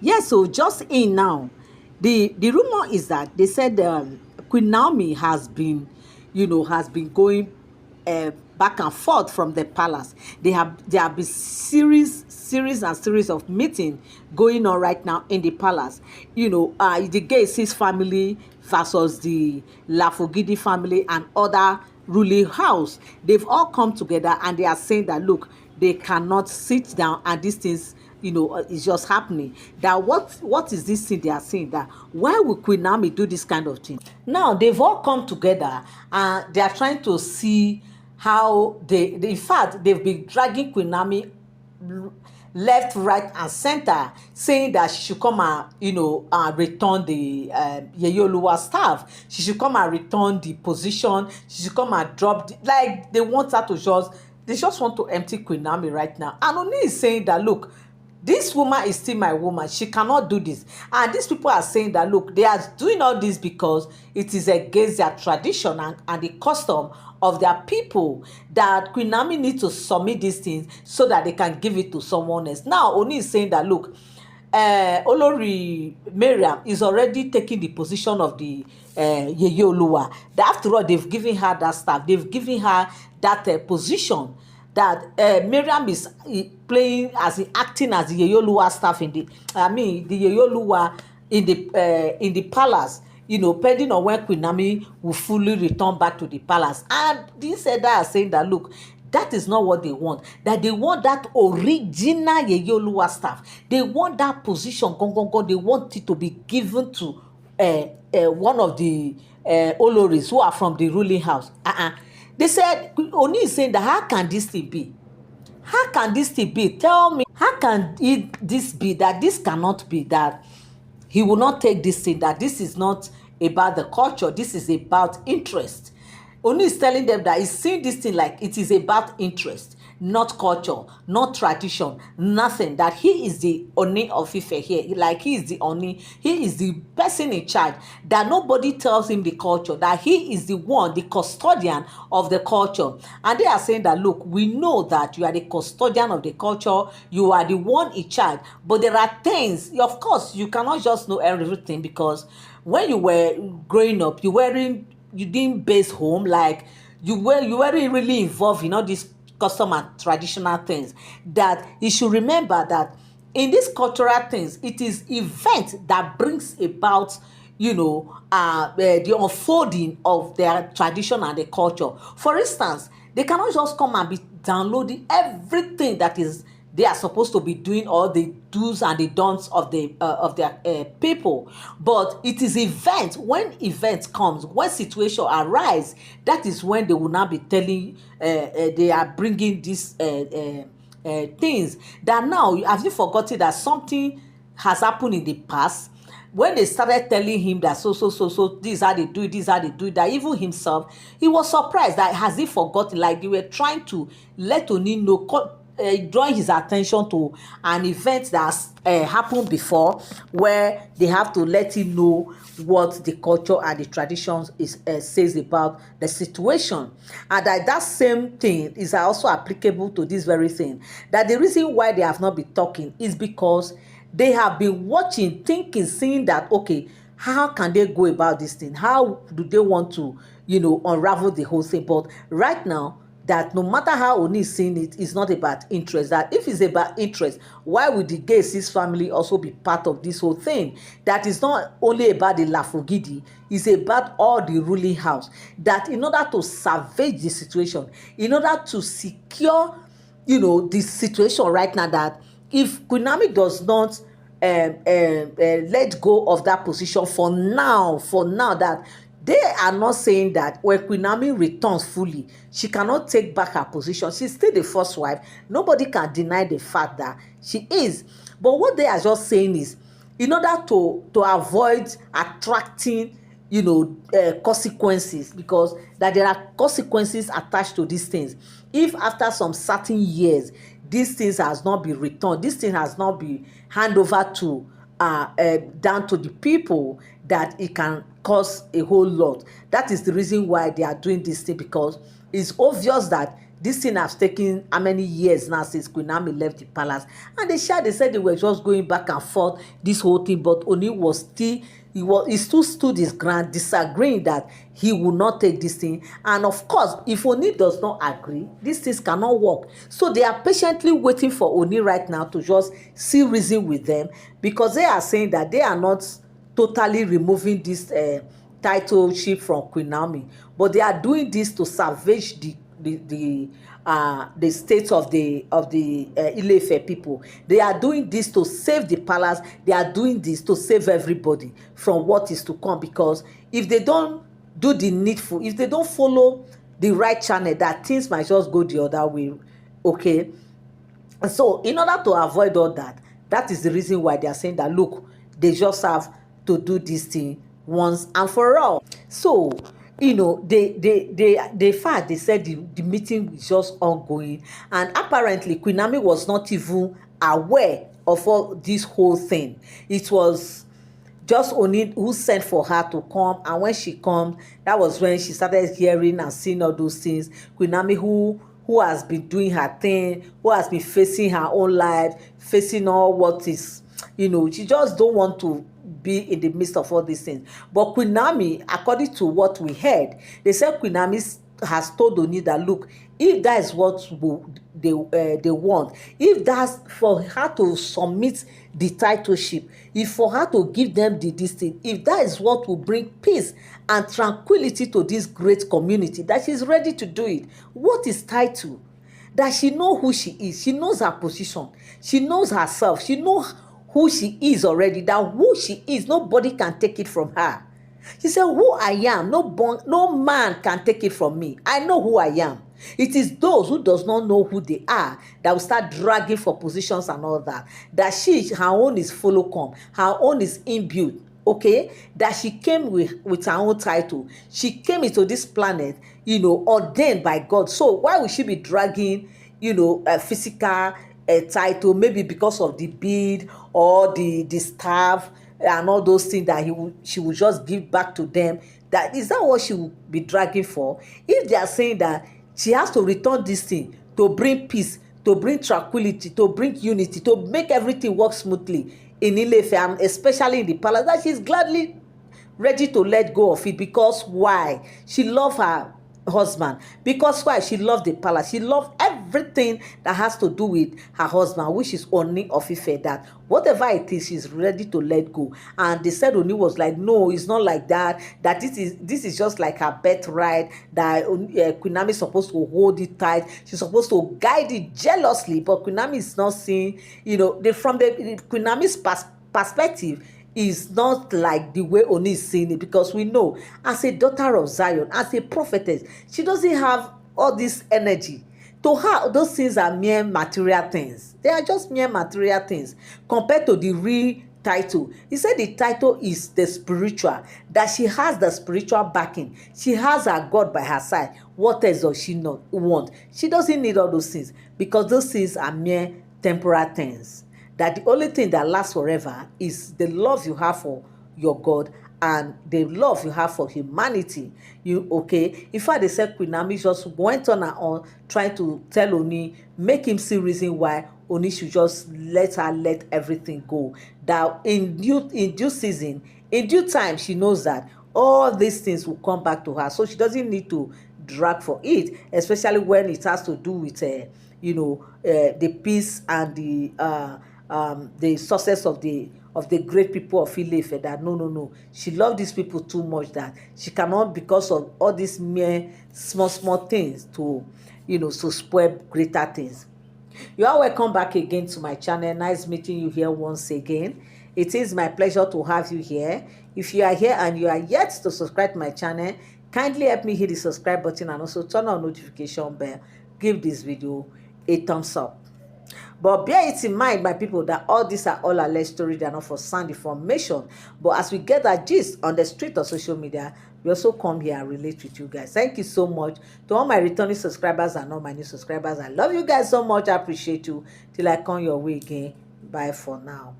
Yes, so just in now, the rumor is that they said Queen Naomi has been, has been going back and forth from the palace. There have been series and series of meeting going on right now in the palace. The Gacy's family versus the Lafogidi family and other ruling house. They've all come together and they are saying that look, they cannot sit down and these things is just happening. That what is this thing they are saying, that why would Queen Naomi do this kind of thing? Now they've all come together and they are trying to see how in fact they've been dragging Queen Naomi left, right, and center, saying that she should come and return the Yeye staff. She should come and return the position. She should come and drop like they want her to just want to empty Queen Naomi right now. And Ooni is saying that look, this woman is still my woman. She cannot do this. And these people are saying that, look, they are doing all this because it is against their tradition and the custom of their people, that Queen Naomi needs to submit these things so that they can give it to someone else. Now, Ooni is saying that, look, Olori Miriam is already taking the position of the Yeye Oluwa. That after all, they've given her that staff. They've given her that position, that Miriam is playing acting as the Yeyoluwa staff the Yeyoluwa in the palace, pending on when Queen Naomi will fully return back to the palace. And this elder are saying that look, that is not what they want. That they want that original Yeyoluwa staff. They want that position. They want it to be given to one of the Oloris who are from the ruling house. They said, Oni is saying that how can this thing be? How can this thing be? Tell me, how can this be that this cannot be, that he will not take this thing, that this is not about the culture, this is about interest. Oni is telling them that he's seeing this thing like it is about interest, not culture, not tradition, nothing. That he is the Oni of Ife here. Like he is the Oni. He is the person in charge. That nobody tells him the culture. That he is the one, the custodian of the culture. And they are saying that, look, we know that you are the custodian of the culture. You are the one in charge. But there are things, of course, you cannot just know everything, because when you were growing up, you didn't base home, like you weren't really involved in all these custom and traditional things. That you should remember that in these cultural things, it is event that brings about the unfolding of their tradition and the culture. For instance, they cannot just come and be downloading everything that is they are supposed to be doing, all the do's and the don'ts of their people. But it is event, when event comes, when situation arise, that is when they will now be telling they are bringing these things. That now, have you forgotten that something has happened in the past, when they started telling him that so this is how they do it, this is how they do it, that even himself, he was surprised, that has he forgotten, like they were trying to let Oni know, drawing his attention to an event that's happened before, where they have to let him know what the culture and the traditions says about the situation. And that same thing is also applicable to this very thing, that the reason why they have not been talking is because they have been watching, thinking, seeing that, okay, how can they go about this thing? How do they want to, unravel the whole thing? But right now, that no matter how Oni is seeing it, it's not about interest. That if it's about interest, why would the Gacy's family also be part of this whole thing? That is not only about the Lafogidi, it's about all the ruling house. That in order to salvage the situation, in order to secure, the situation right now, that if Queen Naomi does not let go of that position for now, that they are not saying that when Queen Naomi returns fully, she cannot take back her position. She's still the first wife. Nobody can deny the fact that she is. But what they are just saying is, in order to avoid attracting, consequences, because that there are consequences attached to these things. If after some certain years, these things has not been returned, this thing has not been handed over to down to the people, that it can cause a whole lot. That is the reason why they are doing this thing, because it's obvious that this thing has taken how many years now since Queen Naomi left the palace, and they said they were just going back and forth this whole thing, but Ooni was still, he still stood his ground, disagreeing that he will not take this thing. And of course, if Ooni does not agree, these things cannot work. So they are patiently waiting for Ooni right now to just see reason with them, because they are saying that they are not totally removing this titleship from Queen Naomi, but they are doing this to salvage the state of the Ile-Ife people. They are doing this to save the palace. They are doing this to save everybody from what is to come, because if they don't do the needful, if they don't follow the right channel, that things might just go the other way. Okay, and so in order to avoid all that, that is the reason why they are saying that, look, they just have to do this thing once and for all. So they fact, they said the meeting is just ongoing, and apparently Queen Naomi was not even aware of all this whole thing. It was just Ooni who sent for her to come, and when she comes, that was when she started hearing and seeing all those things. Queen Naomi, who has been doing her thing, who has been facing her own life, facing all what is, she just don't want to be in the midst of all these things. But Queen Naomi, according to what we heard, they said Queen Naomi has told Ooni that, look, if that is what they want, if that's for her to submit the titleship, if for her to give them this thing, if that is what will bring peace and tranquility to this great community, that she's ready to do it. What is title? That she knows who she is, she knows her position, she knows herself, she knows who she is already, that who she is, nobody can take it from her. She said, who I am, no man can take it from me. I know who I am. It is those who does not know who they are that will start dragging for positions and all that. That her own is follow come, her own is inbuilt. Okay, that she came with her own title. She came into this planet, ordained by God. So why would she be dragging, a physical title, maybe because of the bead or the staff and all those things that she will just give back to them? That is that what she will be dragging for? If they are saying that she has to return this thing to bring peace, to bring tranquility, to bring unity, to make everything work smoothly in Ile-Ife, and especially in the palace, that she's gladly ready to let go of it. Because why? She loves her husband. Because why? She loved the palace. She loved everything that has to do with her husband, which is Ooni of Ife. That whatever it is, she's ready to let go. And they said Ooni was like, no, it's not like that. That this is just like her birthright. That Queen Naomi is supposed to hold it tight. She's supposed to guide it jealously. But Queen Naomi is not seeing, from the Queen Naomi's perspective, is not like the way Ooni is seeing it, because we know as a daughter of Zion, as a prophetess, she doesn't have all this energy. To her, those things are mere material things. They are just mere material things compared to the real title. He said the title is the spiritual, that she has the spiritual backing. She has her God by her side. What else does she not want? She doesn't need all those things, because those things are mere temporal things. That the only thing that lasts forever is the love you have for your God and the love you have for humanity. In fact, they said Queen Naomi just went on and on trying to tell Ooni, make him see reason why Ooni should just let everything go. That in due season, in due time, she knows that all these things will come back to her. So she doesn't need to drag for it, especially when it has to do with the peace and the success of the great people of Ile-Ife. That no, she loved these people too much that she cannot, because of all these mere small things, to spoil greater things. You are welcome back again to my channel. Nice meeting you here once again. It is my pleasure to have you here. If you are here and you are yet to subscribe to my channel, kindly help me hit the subscribe button and also turn on notification bell. Give this video a thumbs up. But bear it in mind, my people, that all these are all alleged stories. They are not for sound information. But as we get that gist on the street of social media, we also come here and relate with you guys. Thank you so much to all my returning subscribers and all my new subscribers. I love you guys so much. I appreciate you. Till I come your way again. Bye for now.